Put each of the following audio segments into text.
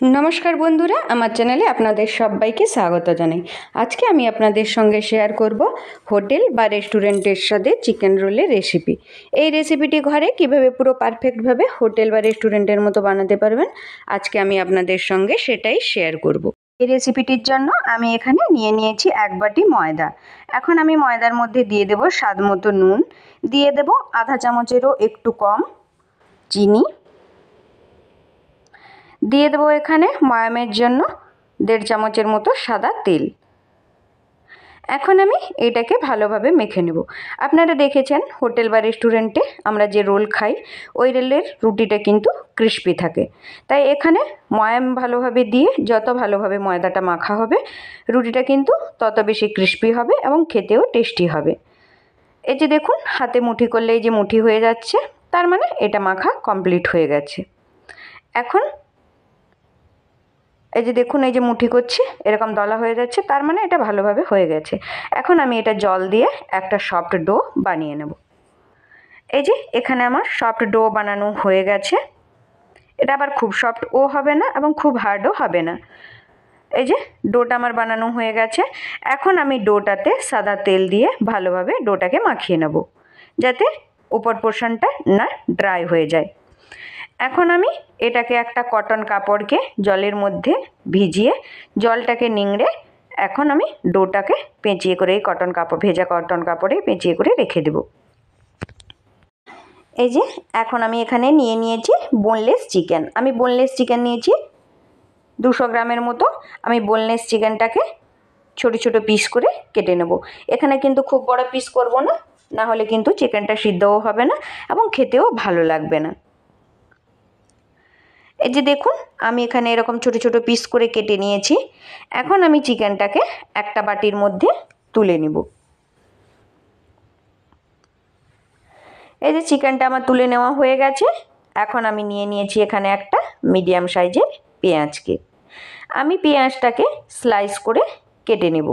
नमस्कार बंधुरा आमार चैनेले आपनादेर सबाइके स्वागत जानाई। आज के आमी आपनादेर संगे शेयर करब होटेल बा रेस्टुरेंटेर स्वादे चिकेन रोलेर रेसिपि। এই রেসিপিটি ঘরে কিভাবে পুরো পারফেক্টভাবে হোটেল বা রেস্টুরেন্টের মতো বানাতে পারবেন আজকে আমি আপনাদের সঙ্গে সেটাই শেয়ার করব। এই রেসিপিটির জন্য আমি এখানে নিয়ে নিয়েছি 1 বাটি ময়দা। এখন আমি ময়দার মধ্যে দিয়ে দেব স্বাদ মতো নুন, দিয়ে দেব আধা চামচেরও একটু কম চিনি, দিয়ে দেবো এখানে ময়ামের জন্য 1.5 চামচের মতো সাদা তেল। এখন আমি এটাকে ভালোভাবে মেখে নেব। আপনারা দেখেছেন হোটেল বা রেস্টুরেন্টে আমরা যে রোল খাই ওই রোলের রুটিটা কিন্তু ক্রিস্পি থাকে, তাই এখানে ময়াম ভালোভাবে দিয়ে যত ভালোভাবে ময়দাটা মাখা হবে রুটিটা কিন্তু তত বেশি ক্রিস্পি হবে এবং খেতেও টেস্টি হবে। এই যে দেখুন হাতে মুঠি করলে এই যে মুঠি হয়ে যাচ্ছে, তার মানে এটা মাখা কমপ্লিট হয়ে গেছে। এখন এই যে দেখুন এই যে মুঠি করছি এরকম দলা হয়ে যাচ্ছে, তার মানে এটা ভালোভাবে হয়ে গেছে। এখন আমি এটা জল দিয়ে একটা সফট ডো বানিয়ে নেব। এই যে এখানে আমার সফট ডো বানানো হয়ে গেছে। এটা আবার খুব সফটও হবে না এবং খুব হার্ডও হবে না। এই যে ডোটা আমার বানানো হয়ে গেছে। এখন আমি ডোটাতে সাদা তেল দিয়ে ভালোভাবে ডোটাকে মাখিয়ে নেব যাতে উপর পোর্শনটা না ড্রাই হয়ে যায়। এখন আমি এটাকে একটা কটন কাপড়কে জলের মধ্যে ভিজিয়ে জলটাকে নিংড়ে এখন আমি ডোটাকে পেঁচিয়ে করে এই কটন কাপড় ভেজা কটন কাপড়ে পেঁচিয়ে করে রেখে দেব। এই যে এখন আমি এখানে নিয়ে নিয়েছি বোনলেস চিকেন। আমি বোনলেস চিকেন নিয়েছি 200 গ্রামের মতো। আমি বোনলেস চিকেনটাকে ছোট ছোট পিস করে কেটে নেব। এখানে কিন্তু খুব বড় পিস করব না, না হলে কিন্তু চিকেনটা সিদ্ধও হবে না এবং খেতেও ভালো লাগবে না। এই যে দেখুন আমি এখানে এরকম ছোট ছোট পিস করে কেটে নিয়েছি। এখন আমি চিকেনটাকে একটা বাটির মধ্যে তুলে নিব। এই যে চিকেনটা আমার তুলে নেওয়া হয়ে গেছে। এখন আমি নিয়ে নিয়েছি এখানে একটা মিডিয়াম সাইজের পেঁয়াজকে। আমি পেঁয়াজটাকে স্লাইস করে কেটে নেব।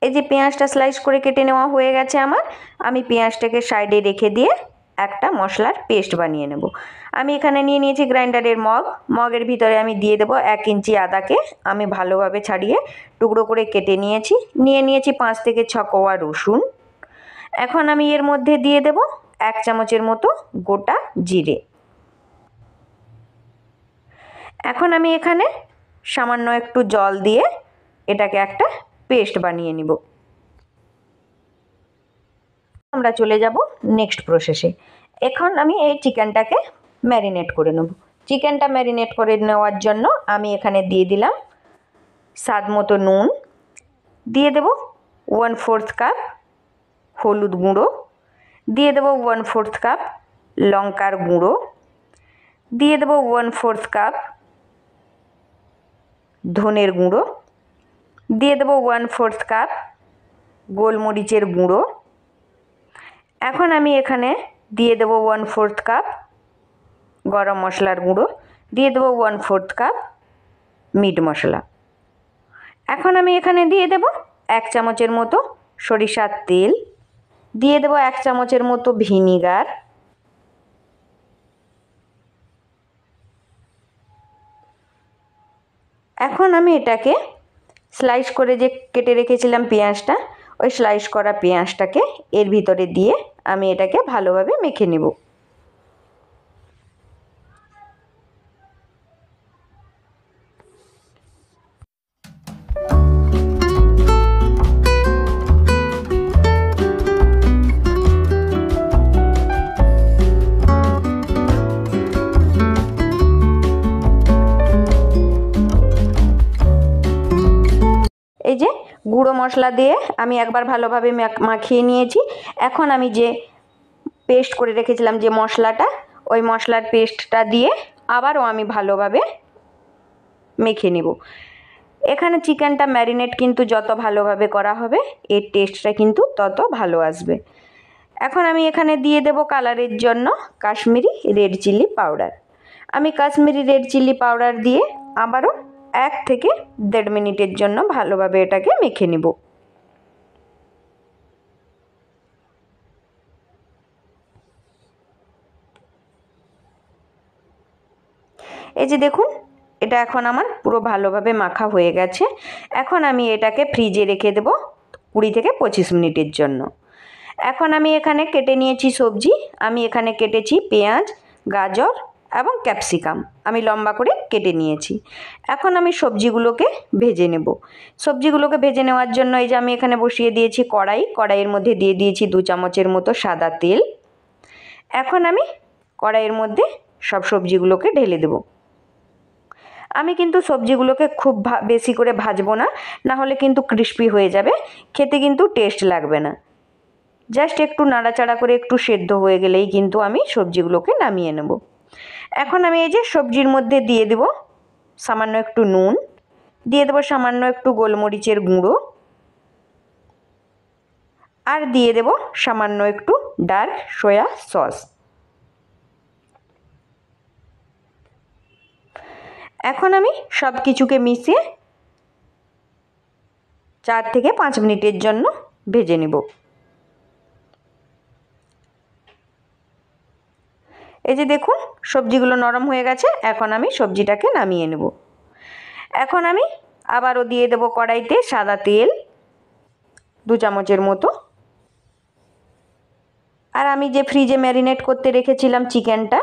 এই যে পেঁয়াজটা স্লাইস করে কেটে নেওয়া হয়ে গেছে আমার। আমি পেঁয়াজটাকে সাইডে রেখে দিয়ে একটা মশলার পেস্ট বানিয়ে নেব। আমি এখানে নিয়ে নিয়েছি গ্রাইন্ডারের মগের ভিতরে আমি দিয়ে দেব 1 ইঞ্চি আদাকে আমি ভালোভাবে ছাড়িয়ে টুকরো করে কেটে নিয়েছি। নিয়ে নিয়েছি 5 থেকে 6 কোয়া রসুন। এখন আমি এর মধ্যে দিয়ে দেব 1 চামচের মতো গোটা জিরে। এখন আমি এখানে সামান্য একটু জল দিয়ে এটাকে একটা পেস্ট বানিয়ে নিব। আমরা চলে যাব নেক্সট প্রসেসে। এখন আমি এই চিকেনটাকে ম্যারিনেট করে নেব। চিকেনটা ম্যারিনেট করে নেওয়ার জন্য আমি এখানে দিয়ে দিলাম স্বাদ মতো নুন, দিয়ে দেব 1/4 কাপ হলুদ গুঁড়ো, দিয়ে দেব 1/4 কাপ লঙ্কার গুঁড়ো, দিয়ে দেব 1/4 কাপ ধনের গুঁড়ো, দিয়ে দেব 1/4 কাপ গোলমরিচের গুঁড়ো। এখন আমি এখানে দিয়ে দেব 1/4 কাপ গরম মশলার গুঁড়ো, দিয়ে দেব 1/4 কাপ মিট মশলা। এখন আমি এখানে দিয়ে দেব 1 চামচের মতো সরিষার তেল, দিয়ে দেব 1 চামচের মতো ভিনিগার, এখন আমি এটাকে স্লাইস করে যে কেটে রেখেছিলাম পেঁয়াজটা, ওই স্লাইস করা পেঁয়াজটাকে এর ভিতরে দিয়ে আমি এটাকে ভালোভাবে মেখে নেব। এই যে গুঁড়ো মশলা দিয়ে আমি একবার ভালোভাবে মাখিয়ে নিয়েছি। এখন আমি যে পেস্ট করে রেখেছিলাম যে মশলাটা, ওই মশলার পেস্টটা দিয়ে আবারও আমি ভালোভাবে মেখে নেব। এখানে চিকেনটা ম্যারিনেট কিন্তু যত ভালোভাবে করা হবে এর টেস্টটা কিন্তু তত ভালো আসবে। এখন আমি এখানে দিয়ে দেব কালারের জন্য কাশ্মীরি রেড চিলি পাউডার। আমি কাশ্মীরি রেড চিলি পাউডার দিয়ে আবারও 1 থেকে 1.5 মিনিটের জন্য ভালোভাবে এটাকে মেখে নেব। এই যে দেখুন, এটা এখন আমার পুরো ভালোভাবে মাখা হয়ে গেছে। এখন আমি এটাকে ফ্রিজে রেখে দেবো 20 থেকে 25 মিনিটের জন্য। এখন আমি এখানে কেটে নিয়েছি সবজি। আমি এখানে কেটেছি পেঁয়াজ, গাজর এবং ক্যাপসিকাম, আমি লম্বা করে কেটে নিয়েছি। এখন আমি সবজিগুলোকে ভেজে নেব। সবজিগুলোকে ভেজে নেওয়ার জন্য এই যে আমি এখানে বসিয়ে দিয়েছি কড়াই। কড়াইয়ের মধ্যে দিয়ে দিয়েছি 2 চামচের মতো সাদা তেল। এখন আমি কড়াইয়ের মধ্যে সব সবজিগুলোকে ঢেলে দেব। আমি কিন্তু সবজিগুলোকে খুব বেশি করে ভাজবো না, না হলে কিন্তু ক্রিস্পি হয়ে যাবে, খেতে কিন্তু টেস্ট লাগবে না। জাস্ট একটু নাড়াচাড়া করে একটু সেদ্ধ হয়ে গেলেই কিন্তু আমি সবজিগুলোকে নামিয়ে নেব। এখন আমি এই যে সবজির মধ্যে দিয়ে দেব সামান্য একটু নুন, দিয়ে দেবো সামান্য একটু গোলমরিচের গুঁড়ো, আর দিয়ে দেব সামান্য একটু ডার্ক সয়া সস। এখন আমি সব কিছুকে মিশিয়ে 4 থেকে 5 মিনিটের জন্য ভেজে নেব। এই যে দেখুন, সবজিগুলো নরম হয়ে গেছে। এখন আমি সবজিটাকে নামিয়ে নেব। এখন আমি আবারও দিয়ে দেব কড়াইতে সাদা তেল 2 চামচের মতো, আর আমি যে ফ্রিজে ম্যারিনেট করতে রেখেছিলাম চিকেনটা,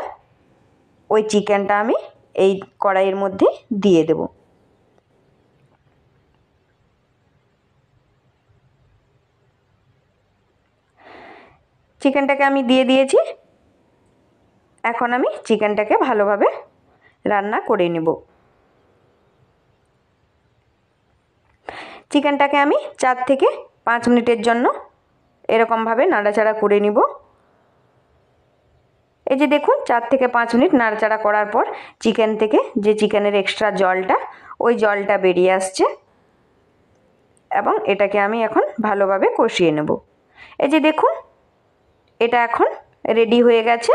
ওই চিকেনটা আমি এই কড়াইয়ের মধ্যে দিয়ে দেব। চিকেনটাকে আমি দিয়ে দিয়েছি। এখন আমি চিকেনটাকে ভালোভাবে রান্না করে নেব। চিকেনটাকে আমি 4 থেকে 5 মিনিটের জন্য এরকমভাবে নাড়াচাড়া করে নিব। এই যে দেখুন, 4 থেকে 5 মিনিট নাড়াচাড়া করার পর চিকেন থেকে যে চিকেনের এক্সট্রা জলটা, ওই জলটা বেরিয়ে আসছে, এবং এটাকে আমি এখন ভালোভাবে কষিয়ে নেব। এই যে দেখুন, এটা এখন রেডি হয়ে গেছে।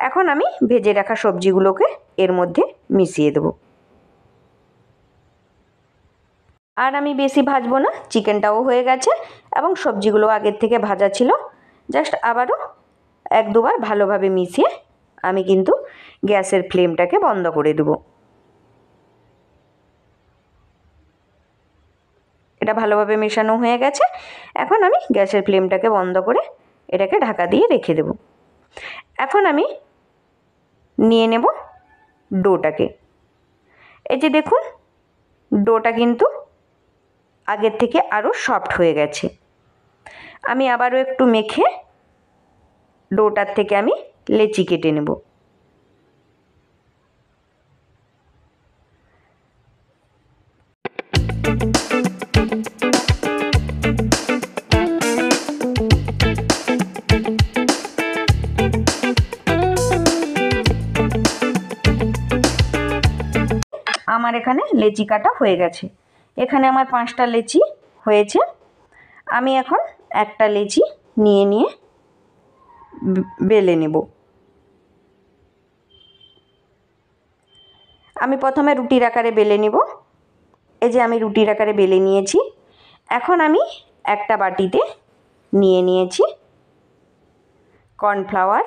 এখন আমি ভেজে রাখা সবজিগুলোকে এর মধ্যে মিশিয়ে দেব। আর আমি বেশি ভাজবো না, চিকেনটাও হয়ে গেছে এবং সবজিগুলো আগের থেকে ভাজা ছিল। জাস্ট আবারও 1-2 বার ভালোভাবে মিশিয়ে আমি কিন্তু গ্যাসের ফ্লেমটাকে বন্ধ করে দেব। এটা ভালোভাবে মেশানো হয়ে গেছে। এখন আমি গ্যাসের ফ্লেমটাকে বন্ধ করে এটাকে ঢাকা দিয়ে রেখে দেব। এখন আমি নিয়ে নেব ডোটাকে। এই যে দেখুন, ডোটা কিন্তু আগের থেকে আরও সফট হয়ে গেছে। আমি আবারও একটু মেখে ডোটার থেকে আমি লেচি কেটে নেব। আমার এখানে লেচি কাটা হয়ে গেছে। এখানে আমার 5টা লেচি হয়েছে। আমি এখন একটা লেচি নিয়ে বেলে নেব। আমি প্রথমে রুটির আকারে বেলে নেব। এই যে আমি রুটির আকারে বেলে নিয়েছি। এখন আমি একটা বাটিতে নিয়ে নিয়েছি কর্নফ্লাওয়ার,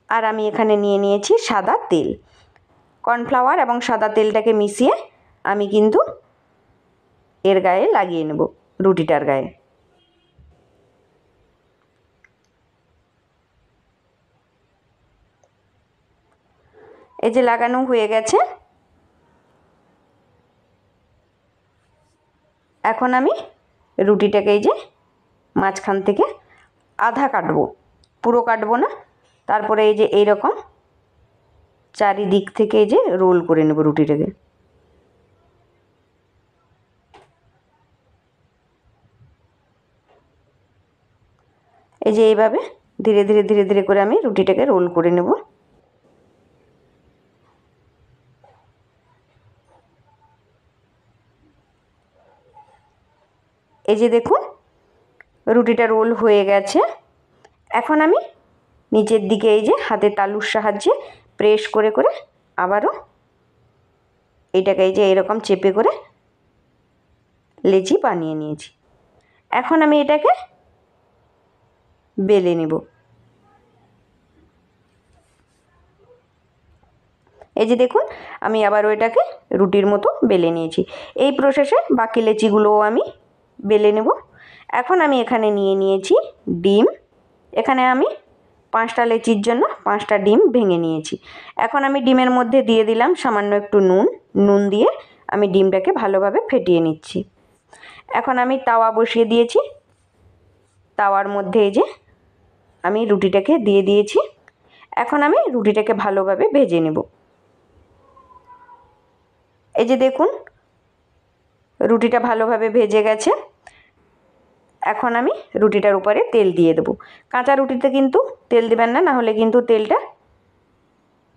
আর আমি এখানে নিয়ে নিয়েছি সাদা তেল। কর্নফ্লাওয়ার এবং সাদা তেলটাকে মিশিয়ে আমি কিন্তু এর গায়ে লাগিয়ে নেব, রুটিটার গায়ে। এই যে লাগানো হয়ে গেছে। এখন আমি রুটিটাকে এই যে মাঝখান থেকে আধা কাটবো, পুরো কাটবো না। তারপরে এই যে এইরকম চারিদিক থেকে এই যে রোল করে নেব রুটিটাকে। এই যে এইভাবে ধীরে ধীরে ধীরে ধীরে করে আমি রুটিটাকে রোল করে নেব। এই যে দেখুন, রুটিটা রোল হয়ে গেছে। এখন আমি নিচের দিকে এই যে হাতের তালুর সাহায্যে প্রেস করে করে আবারও এইটাকে এই যে এরকম চেপে করে লেচি বানিয়ে নিয়েছি। এখন আমি এটাকে বেলে নেব। এই যে দেখুন আমি আবার ওইটাকে রুটির মতো বেলে নিয়েছি। এই প্রসেসে বাকি লেচিগুলোও আমি বেলে নেব। এখন আমি এখানে নিয়ে নিয়েছি ডিম। এখানে আমি 5টা লেচির জন্য 5টা ডিম ভেঙে নিয়েছি। এখন আমি ডিমের মধ্যে দিয়ে দিলাম সামান্য একটু নুন দিয়ে আমি ডিমটাকে ভালোভাবে ফেটিয়ে নিচ্ছি। এখন আমি তাওয়া বসিয়ে দিয়েছি। তাওয়ার মধ্যে এই যে আমি রুটিটাকে দিয়ে দিয়েছি। এখন আমি রুটিটাকে ভালোভাবে ভেজে নেব। এই যে দেখুন রুটিটা ভালোভাবে ভেজে গেছে। এখন আমি রুটিটার উপরে তেল দিয়ে দেবো। কাঁচা রুটিতে কিন্তু তেল দেবেন না, নাহলে কিন্তু তেলটা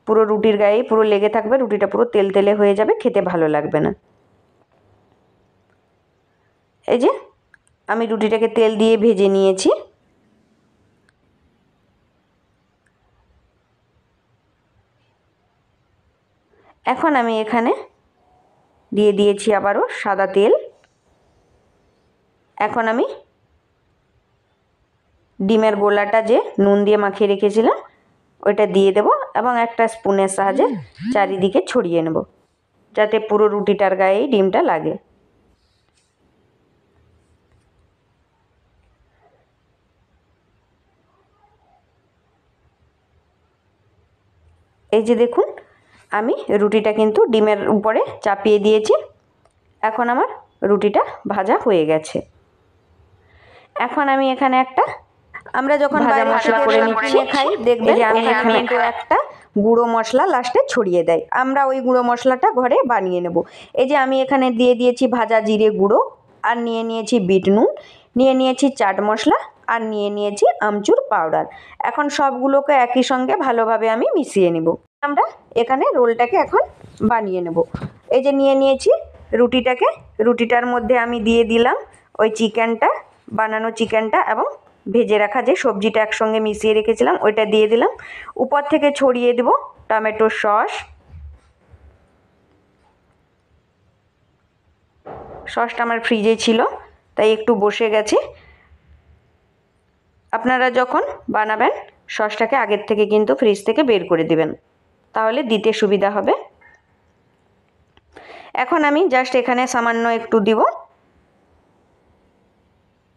পুরো রুটির গায়ে পুরো লেগে থাকবে, রুটিটা পুরো তেল তেলে হয়ে যাবে, খেতে ভালো লাগবে না। এই যে আমি রুটিটাকে তেল দিয়ে ভেজে নিয়েছি। এখন আমি এখানে দিয়ে দিয়েছি আবারও সাদা তেল। এখন আমি ডিমের গোলাটা যে নুন দিয়ে মাখিয়ে রেখেছিলাম ওইটা দিয়ে দেব এবং একটা স্পুনের সাহায্যে চারিদিকে ছড়িয়ে নেব, যাতে পুরো রুটিটার গায়ে ডিমটা লাগে। এই যে দেখুন আমি রুটিটা কিন্তু ডিমের উপরে চাপিয়ে দিয়েছি। এখন আমার রুটিটা ভাজা হয়ে গেছে। এখন আমি এখানে একটা আমরা যখন ভাজা মশলা করে নিচ্ছি খাই, দেখবে যে আমি এখানে কিন্তু একটা গুঁড়ো মশলা লাস্টে ছড়িয়ে দেয়। আমরা ওই গুঁড়ো মশলাটা ঘরে বানিয়ে নেব। এই যে আমি এখানে দিয়ে দিয়েছি ভাজা জিরে গুঁড়ো, আর নিয়ে নিয়েছি বিট নুন, নিয়ে নিয়েছি চাট মশলা, আর নিয়ে নিয়েছি আমচুর পাউডার। এখন সবগুলোকে একই সঙ্গে ভালোভাবে আমি মিশিয়ে নেব। আমরা এখানে রোলটাকে এখন বানিয়ে নেব। এই যে নিয়ে নিয়েছি রুটিটার মধ্যে আমি দিয়ে দিলাম ওই বানানো চিকেনটা এবং ভেজে রাখা যে সবজিটা একসঙ্গে মিশিয়ে রেখেছিলাম ওইটা দিয়ে দিলাম। উপর থেকে ছড়িয়ে দেব টমেটো সসটা আমার ফ্রিজে ছিল তাই একটু বসে গেছে। আপনারা যখন বানাবেন সসটাকে আগের থেকে কিন্তু ফ্রিজ থেকে বের করে দিবেন, তাহলে দিতে সুবিধা হবে। এখন আমি জাস্ট এখানে সামান্য একটু দিব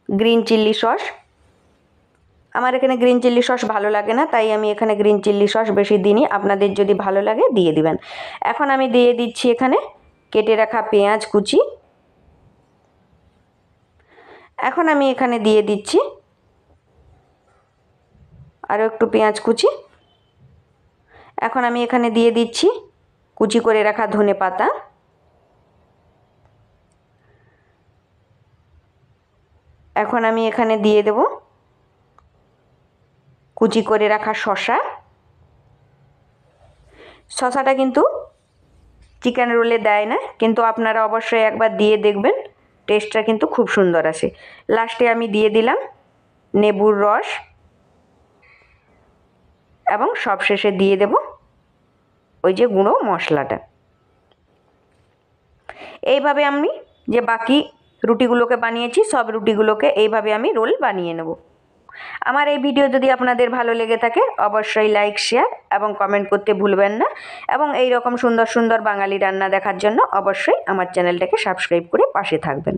গ্রিন চিলি সস। আমার এখানে গ্রিন চিলি সস ভালো লাগে না, তাই আমি এখানে গ্রিন চিলি সস বেশি দিইনি। আপনাদের যদি ভালো লাগে দিয়ে দিবেন। এখন আমি দিয়ে দিচ্ছি এখানে কেটে রাখা পেঁয়াজ কুচি। এখন আমি এখানে দিয়ে দিচ্ছি আরও একটু পেঁয়াজ কুচি। এখন আমি এখানে দিয়ে দিচ্ছি কুচি করে রাখা ধনেপাতা। এখন আমি এখানে দিয়ে দেব কুচি করে রাখা শসাটা কিন্তু চিকেন রোলে দেয় না, কিন্তু আপনারা অবশ্যই একবার দিয়ে দেখবেন, টেস্টটা কিন্তু খুব সুন্দর আসে। লাস্টে আমি দিয়ে দিলাম লেবুর রস এবং সবশেষে দিয়ে দেব ওই যে গুঁড়ো মশলাটা। এইভাবে আমি যে বাকি রুটিগুলোকে বানিয়েছি সব রুটিগুলোকে এইভাবে আমি রোল বানিয়ে নেব। আমার এই ভিডিও যদি আপনাদের ভালো লেগে থাকে অবশ্যই লাইক শেয়ার এবং কমেন্ট করতে ভুলবেন না, এবং এই রকম সুন্দর সুন্দর বাঙালি রান্না দেখার জন্য অবশ্যই আমার চ্যানেলটাকে সাবস্ক্রাইব করে পাশে থাকবেন।